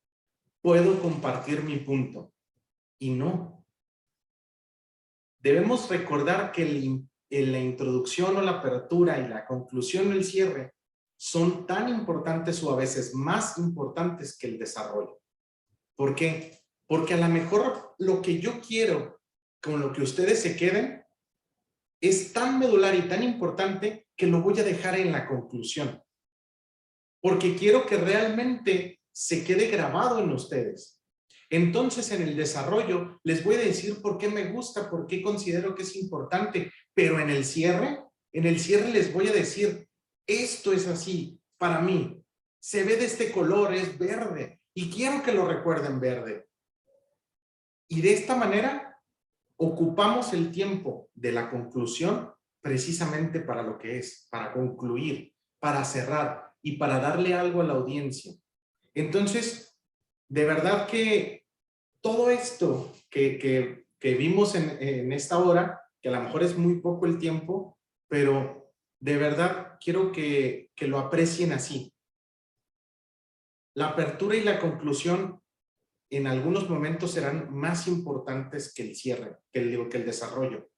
puedo compartir mi punto. Y no. Debemos recordar que la introducción o la apertura y la conclusión o el cierre son tan importantes o a veces más importantes que el desarrollo. ¿Por qué? Porque a lo mejor lo que yo quiero con lo que ustedes se queden es tan medular y tan importante que lo voy a dejar en la conclusión. Porque quiero que realmente se quede grabado en ustedes. Entonces, en el desarrollo, les voy a decir por qué me gusta, por qué considero que es importante, pero en el cierre les voy a decir, esto es así, para mí, se ve de este color, es verde, y quiero que lo recuerden verde. Y de esta manera, ocupamos el tiempo de la conclusión precisamente para lo que es, para concluir, para cerrar y para darle algo a la audiencia. Entonces, de verdad que todo esto que vimos en esta hora, que a lo mejor es muy poco el tiempo, pero de verdad quiero que lo aprecien así. La apertura y la conclusión en algunos momentos serán más importantes que el cierre, que el desarrollo.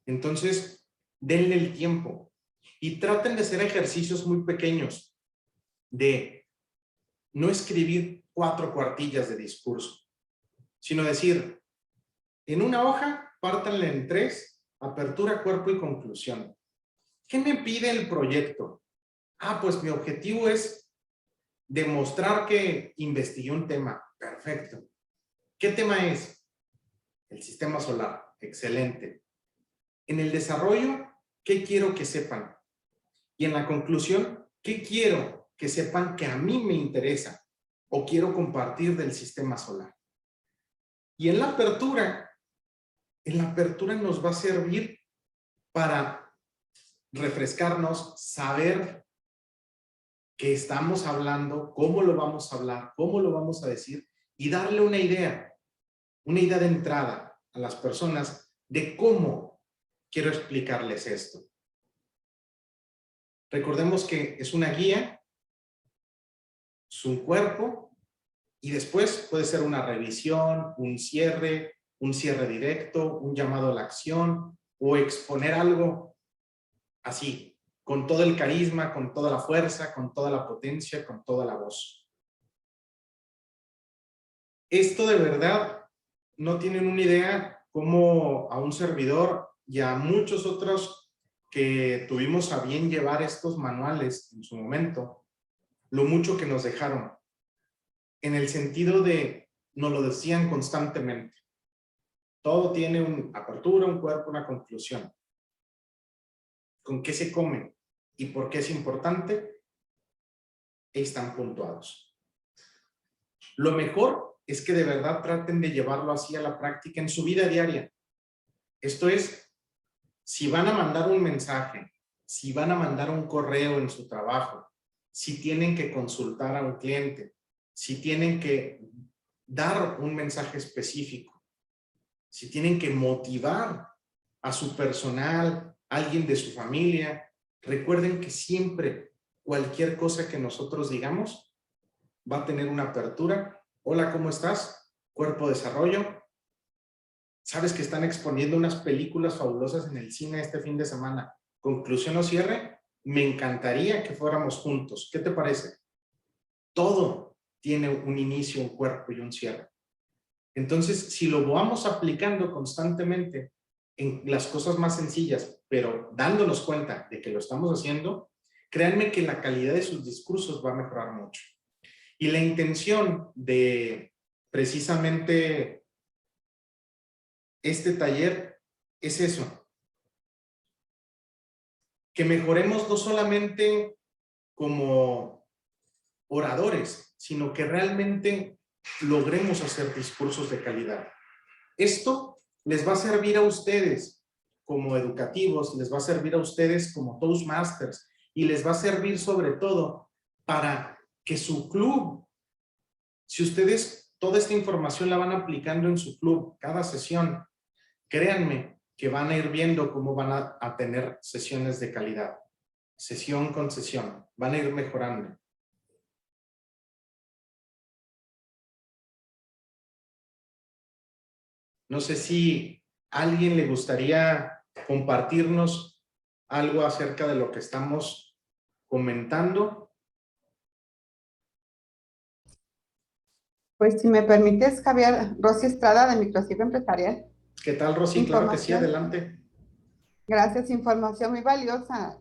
Entonces, denle el tiempo y traten de hacer ejercicios muy pequeños de no escribir 4 cuartillas de discurso, sino decir, en una hoja, pártanla en 3, apertura, cuerpo y conclusión. ¿Qué me pide el proyecto? Pues mi objetivo es demostrar que investigué un tema. Perfecto. ¿Qué tema es? El sistema solar. Excelente. En el desarrollo, ¿qué quiero que sepan? Y en la conclusión, ¿qué quiero que sepan que a mí me interesa o quiero compartir del sistema solar? Y en la apertura nos va a servir para refrescarnos, saber qué estamos hablando, cómo lo vamos a hablar, cómo lo vamos a decir y darle una idea de entrada a las personas de cómo quiero explicarles esto. Recordemos que es una guía, es un cuerpo y después puede ser una revisión, un cierre directo, un llamado a la acción o exponer algo así, con todo el carisma, con toda la fuerza, con toda la potencia, con toda la voz. Esto de verdad no tienen una idea cómo a un servidor y a muchos otros que tuvimos a bien llevar estos manuales en su momento, lo mucho que nos dejaron, en el sentido de, nos lo decían constantemente, todo tiene una apertura, un cuerpo, una conclusión. ¿Con qué se comen? ¿Y por qué es importante? Están puntuados. Lo mejor es que de verdad traten de llevarlo así a la práctica en su vida diaria. Esto es, si van a mandar un mensaje, si van a mandar un correo en su trabajo, si tienen que consultar a un cliente, si tienen que dar un mensaje específico, si tienen que motivar a su personal, a alguien de su familia, recuerden que siempre cualquier cosa que nosotros digamos va a tener una apertura. Hola, ¿cómo estás? Cuerpo desarrollo. ¿Sabes que están exponiendo unas películas fabulosas en el cine este fin de semana? Conclusión o cierre, me encantaría que fuéramos juntos. ¿Qué te parece? Todo tiene un inicio, un cuerpo y un cierre. Entonces, si lo vamos aplicando constantemente en las cosas más sencillas, pero dándonos cuenta de que lo estamos haciendo, créanme que la calidad de sus discursos va a mejorar mucho. Y la intención de precisamente este taller es eso, que mejoremos no solamente como oradores, sino que realmente logremos hacer discursos de calidad. Esto les va a servir a ustedes como educativos, les va a servir a ustedes como Toastmasters y les va a servir sobre todo para que su club, si ustedes toda esta información la van aplicando en su club, cada sesión, créanme que van a ir viendo cómo van a tener sesiones de calidad, sesión con sesión, van a ir mejorando. No sé si a alguien le gustaría compartirnos algo acerca de lo que estamos comentando. Pues si me permites, Javier, Rosy Estrada de Microcip Empresarial. ¿Qué tal, Rosy? Claro que sí, adelante. Gracias, información muy valiosa.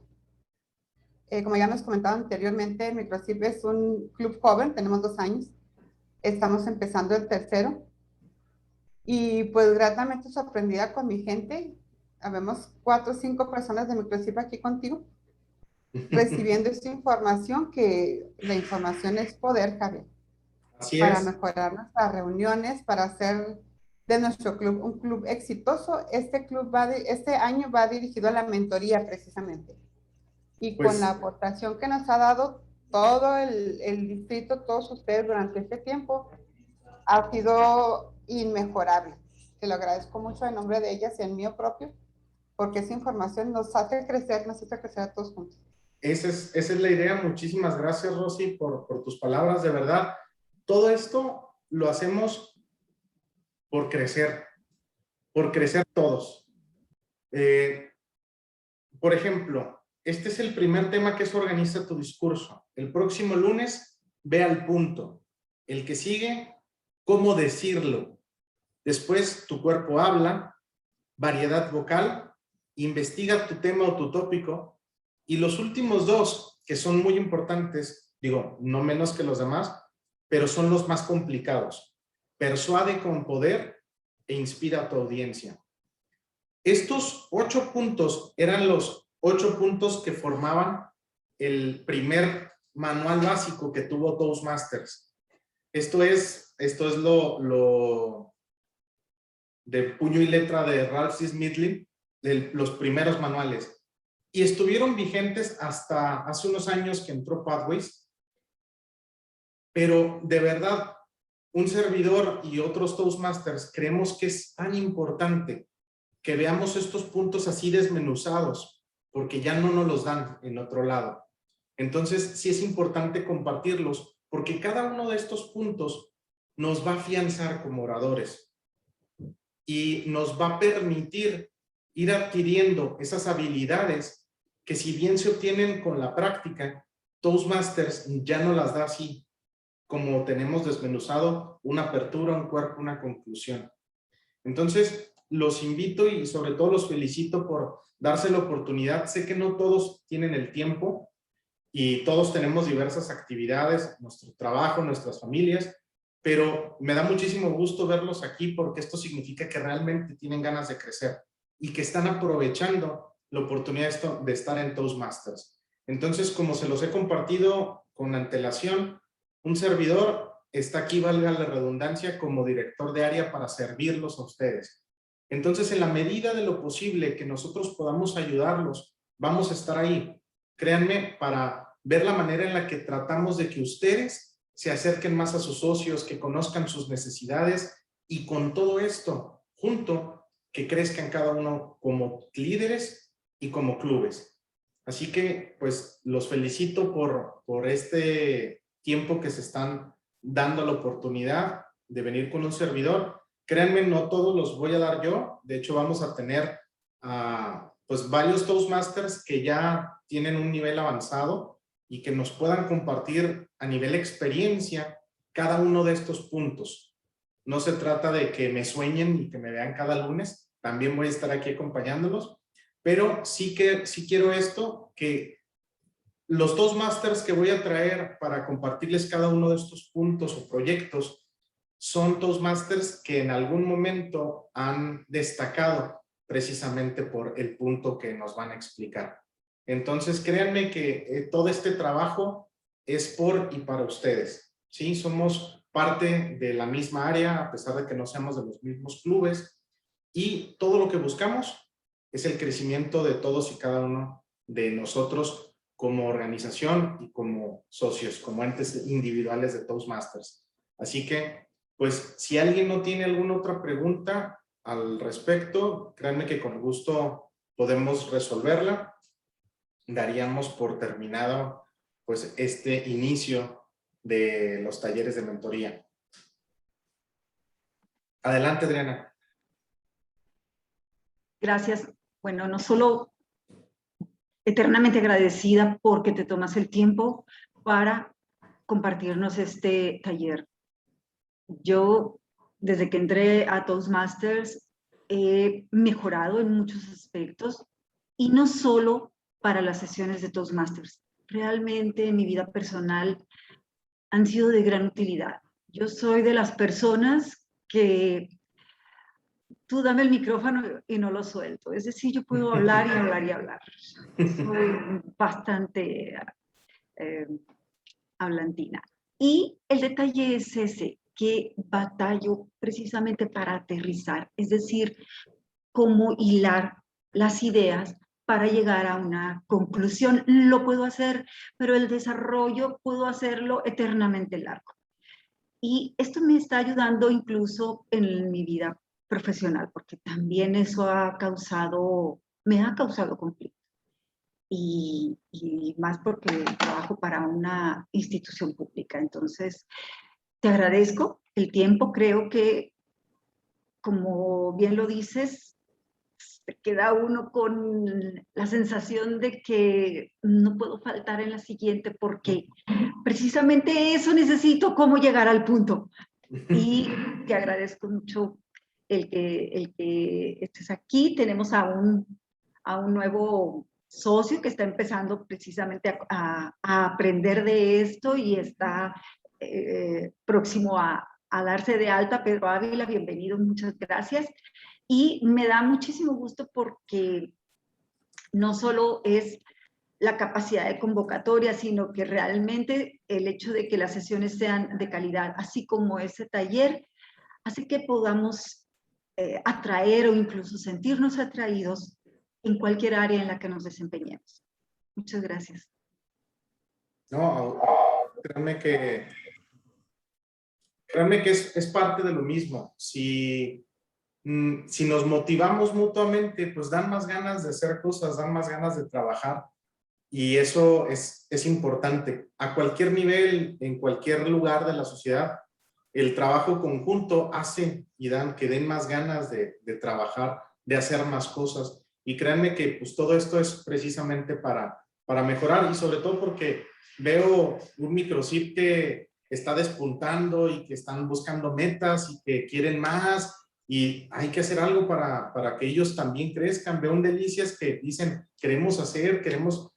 Como ya nos comentaba anteriormente, Microcip es un club joven, tenemos 2 años. Estamos empezando el tercero. Y pues gratamente sorprendida con mi gente. Habemos 4 o 5 personas de Microcip aquí contigo, recibiendo esta información, que la información es poder, Javier. Así Para es. mejorar nuestras reuniones, para hacer de nuestro club un club exitoso. Este club este año va dirigido a la mentoría precisamente. Y Pues, con la aportación que nos ha dado todo el distrito, todos ustedes durante este tiempo, ha sido inmejorable. Te lo agradezco mucho en nombre de ellas y en mío propio, porque esa información nos hace crecer a todos juntos. esa es la idea. Muchísimas gracias, Rosy, por tus palabras. De verdad, todo esto lo hacemos por crecer todos. Por ejemplo, este es el primer tema que es organiza tu discurso. El próximo lunes, ve al punto. El que sigue, cómo decirlo. Después, tu cuerpo habla, variedad vocal, investiga tu tema o tu tópico. Y los últimos 2, que son muy importantes, digo, no menos que los demás, pero son los más complicados. Persuade con poder e inspira a tu audiencia. Estos 8 puntos eran los 8 puntos que formaban el primer manual básico que tuvo Toastmasters. Esto es lo de puño y letra de Ralph C. Smithling, de los primeros manuales. Y estuvieron vigentes hasta hace unos años que entró Pathways. Pero de verdad, un servidor y otros Toastmasters creemos que es tan importante que veamos estos puntos así desmenuzados, porque ya no nos los dan en otro lado. Entonces, sí es importante compartirlos, porque cada uno de estos puntos nos va a afianzar como oradores y nos va a permitir ir adquiriendo esas habilidades que, si bien se obtienen con la práctica, Toastmasters ya no las da así, como tenemos desmenuzado una apertura, un cuerpo, una conclusión. Entonces, los invito y sobre todo los felicito por darse la oportunidad. Sé que no todos tienen el tiempo y todos tenemos diversas actividades, nuestro trabajo, nuestras familias, pero me da muchísimo gusto verlos aquí, porque esto significa que realmente tienen ganas de crecer y que están aprovechando la oportunidad de estar en Toastmasters. Entonces, como se los he compartido con antelación, un servidor está aquí, valga la redundancia, como director de área para servirlos a ustedes. Entonces, en la medida de lo posible que nosotros podamos ayudarlos, vamos a estar ahí. Créanme, para ver la manera en la que tratamos de que ustedes se acerquen más a sus socios, que conozcan sus necesidades y con todo esto, junto, que crezcan cada uno como líderes y como clubes. Así que, pues, los felicito por este tiempo que se están dando la oportunidad de venir con un servidor. Créanme, no todos los voy a dar yo. De hecho, vamos a tener pues varios Toastmasters que ya tienen un nivel avanzado y que nos puedan compartir a nivel experiencia cada uno de estos puntos. No se trata de que me sueñen y que me vean cada lunes. También voy a estar aquí acompañándolos, pero sí quiero esto, que Los Toastmasters que voy a traer para compartirles cada uno de estos puntos o proyectos son Toastmasters que en algún momento han destacado precisamente por el punto que nos van a explicar. Entonces, créanme que todo este trabajo es por y para ustedes, ¿sí? Somos parte de la misma área, a pesar de que no seamos de los mismos clubes, y todo lo que buscamos es el crecimiento de todos y cada uno de nosotros como organización y como socios, como entes individuales de Toastmasters. Así que, pues, si alguien no tiene alguna otra pregunta al respecto, créanme que con gusto podemos resolverla. Daríamos por terminado, pues, este inicio de los talleres de mentoría. Adelante, Adriana. Gracias. Bueno, no solo eternamente agradecida porque te tomas el tiempo para compartirnos este taller. Yo, desde que entré a Toastmasters, he mejorado en muchos aspectos y no solo para las sesiones de Toastmasters. Realmente en mi vida personal han sido de gran utilidad. Yo soy de las personas que tú dame el micrófono y no lo suelto. Es decir, yo puedo hablar y hablar y hablar. Soy bastante hablantina. Y el detalle es ese, que batallo precisamente para aterrizar, es decir, cómo hilar las ideas para llegar a una conclusión. Lo puedo hacer, pero el desarrollo puedo hacerlo eternamente largo. Y esto me está ayudando incluso en mi vida profesional, porque también eso me ha causado conflicto. Y más porque trabajo para una institución pública. Entonces, te agradezco el tiempo. Creo que, como bien lo dices, se queda uno con la sensación de que no puedo faltar en la siguiente porque precisamente eso necesito, cómo llegar al punto. Y te agradezco mucho el que estés aquí. Tenemos a un nuevo socio que está empezando precisamente a aprender de esto y está próximo a darse de alta. Pedro Ávila, bienvenido, muchas gracias. Y me da muchísimo gusto porque no solo es la capacidad de convocatoria, sino que realmente el hecho de que las sesiones sean de calidad, así como ese taller, hace que podamos atraer o incluso sentirnos atraídos en cualquier área en la que nos desempeñemos. Muchas gracias. No, créanme que es parte de lo mismo. Si nos motivamos mutuamente, pues dan más ganas de hacer cosas, dan más ganas de trabajar. Y eso es importante. A cualquier nivel, en cualquier lugar de la sociedad, el trabajo conjunto hace y que den más ganas de trabajar, de hacer más cosas. Y créanme que pues todo esto es precisamente para mejorar, y sobre todo porque veo un microcip que está despuntando y que están buscando metas y que quieren más, y hay que hacer algo para que ellos también crezcan. Veo un Delicias que dicen, queremos hacer, queremos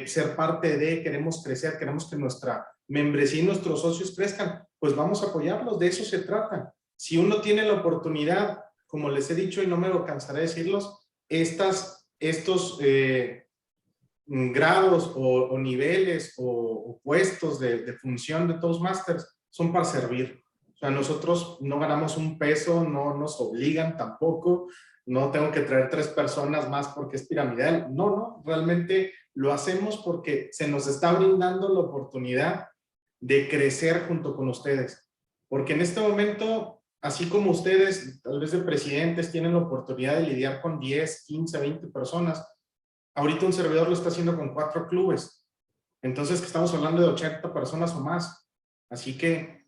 ser parte de, queremos crecer, queremos que nuestra membresía y nuestros socios crezcan, pues vamos a apoyarlos, de eso se trata. Si uno tiene la oportunidad, como les he dicho y no me cansaré de decirlos, estos grados o niveles o puestos de función de Toastmasters son para servir. O sea, nosotros no ganamos un peso, no nos obligan tampoco, no tengo que traer 3 personas más porque es piramidal. No, realmente lo hacemos porque se nos está brindando la oportunidad de crecer junto con ustedes. Porque en este momento, así como ustedes, tal vez de presidentes, tienen la oportunidad de lidiar con 10, 15, 20 personas, ahorita un servidor lo está haciendo con 4 clubes. Entonces, que estamos hablando de 80 personas o más. Así que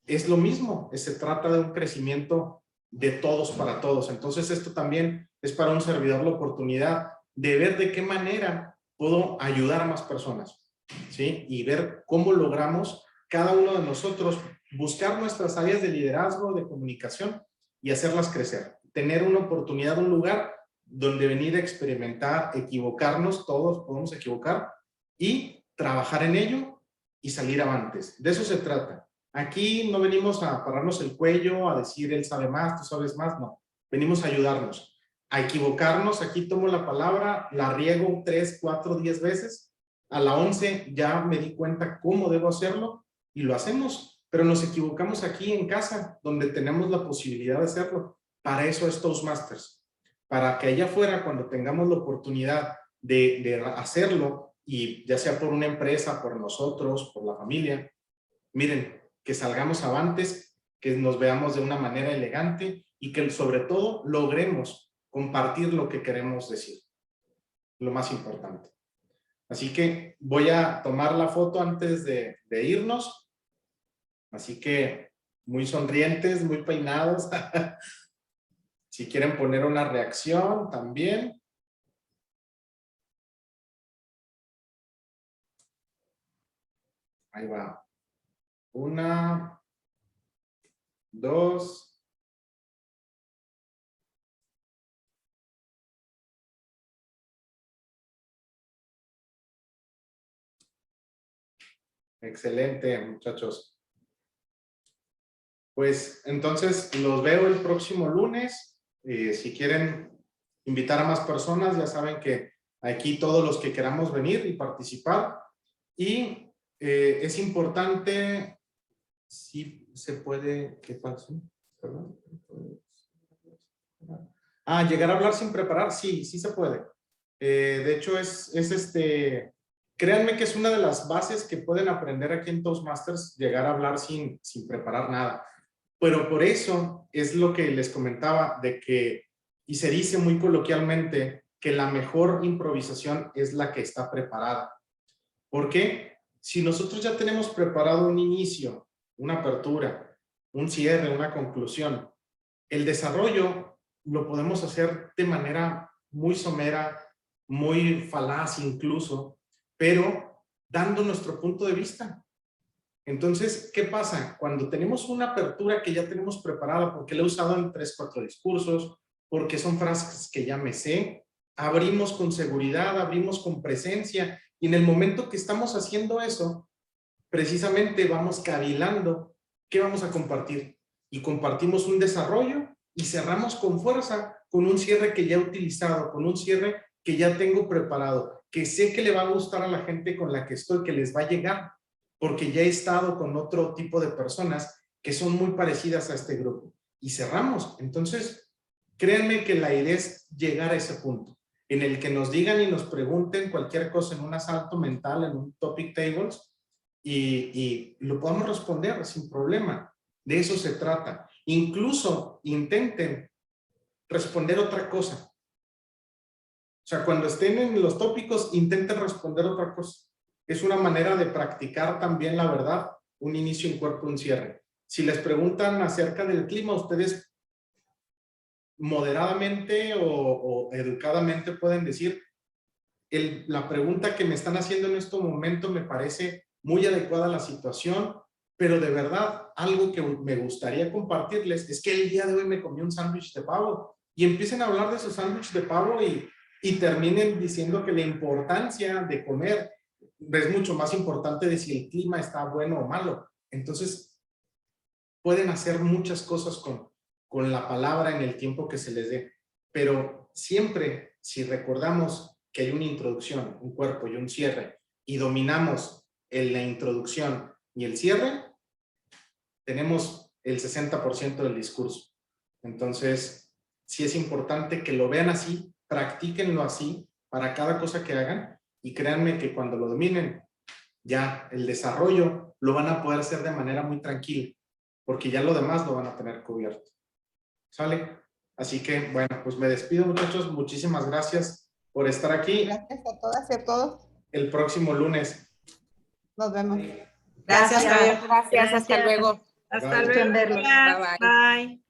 es lo mismo, se trata de un crecimiento de todos para todos. Entonces, esto también es para un servidor la oportunidad de ver de qué manera puedo ayudar a más personas, ¿sí? Y ver cómo logramos cada uno de nosotros buscar nuestras áreas de liderazgo, de comunicación y hacerlas crecer. Tener una oportunidad, un lugar donde venir a experimentar, equivocarnos, todos podemos equivocar, y trabajar en ello y salir avantes. De eso se trata. Aquí no venimos a pararnos el cuello, a decir él sabe más, tú sabes más, no. Venimos a ayudarnos, a equivocarnos. Aquí tomo la palabra, la riego 3, 4, 10 veces. A la 11 ya me di cuenta cómo debo hacerlo y lo hacemos. Pero nos equivocamos aquí en casa, donde tenemos la posibilidad de hacerlo. Para eso es Toastmasters. Para que allá afuera, cuando tengamos la oportunidad de hacerlo, y ya sea por una empresa, por nosotros, por la familia, miren, que salgamos avantes, que nos veamos de una manera elegante y que sobre todo logremos compartir lo que queremos decir. Lo más importante. Así que voy a tomar la foto antes de irnos. Así que muy sonrientes, muy peinados. Si quieren poner una reacción también. Ahí va. 1, 2. Excelente, muchachos. Pues entonces los veo el próximo lunes. Si quieren invitar a más personas, ya saben que aquí todos los que queramos venir y participar. Y es importante, si se puede, ¿qué pasó? Perdón. Llegar a hablar sin preparar, sí, sí se puede. De hecho, créanme que es una de las bases que pueden aprender aquí en Toastmasters, llegar a hablar sin preparar nada. Pero por eso es lo que les comentaba de que, y se dice muy coloquialmente, que la mejor improvisación es la que está preparada. ¿Por qué? Si nosotros ya tenemos preparado un inicio, una apertura, un cierre, una conclusión, el desarrollo lo podemos hacer de manera muy somera, muy falaz incluso, pero dando nuestro punto de vista. Entonces, ¿qué pasa? Cuando tenemos una apertura que ya tenemos preparada, porque la he usado en 3, 4 discursos, porque son frases que ya me sé, abrimos con seguridad, abrimos con presencia, y en el momento que estamos haciendo eso, precisamente vamos cavilando qué vamos a compartir. Y compartimos un desarrollo y cerramos con fuerza, con un cierre que ya he utilizado, con un cierre que ya tengo preparado, que sé que le va a gustar a la gente con la que estoy, que les va a llegar, porque ya he estado con otro tipo de personas que son muy parecidas a este grupo. Y cerramos. Entonces, créanme que la idea es llegar a ese punto, en el que nos digan y nos pregunten cualquier cosa en un asalto mental, en un topic tables, y lo podamos responder sin problema. De eso se trata. Incluso intenten responder otra cosa. O sea, cuando estén en los tópicos, intenten responder otra cosa. Es una manera de practicar también la verdad, un inicio, un cuerpo, un cierre. Si les preguntan acerca del clima, ustedes moderadamente o educadamente pueden decir, la pregunta que me están haciendo en este momento me parece muy adecuada a la situación, pero de verdad, algo que me gustaría compartirles es que el día de hoy me comí un sándwich de pavo, y empiecen a hablar de su sándwich de pavo y terminen diciendo que la importancia de comer es mucho más importante de si el clima está bueno o malo. Entonces, pueden hacer muchas cosas con la palabra en el tiempo que se les dé, pero siempre, si recordamos que hay una introducción, un cuerpo y un cierre, y dominamos la introducción y el cierre, tenemos el 60% del discurso. Entonces, sí es importante que lo vean así, practíquenlo así para cada cosa que hagan, y créanme que cuando lo dominen, ya el desarrollo lo van a poder hacer de manera muy tranquila, porque ya lo demás lo van a tener cubierto. ¿Sale? Así que, bueno, pues me despido, muchachos. Muchísimas gracias por estar aquí. Gracias a todas y a todos. El próximo lunes. Nos vemos. Gracias, Javier. Gracias, hasta Gracias. luego. Hasta Bye. luego. Verlos. Gracias. Bye.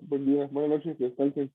Buen día, buenas noches, descansen.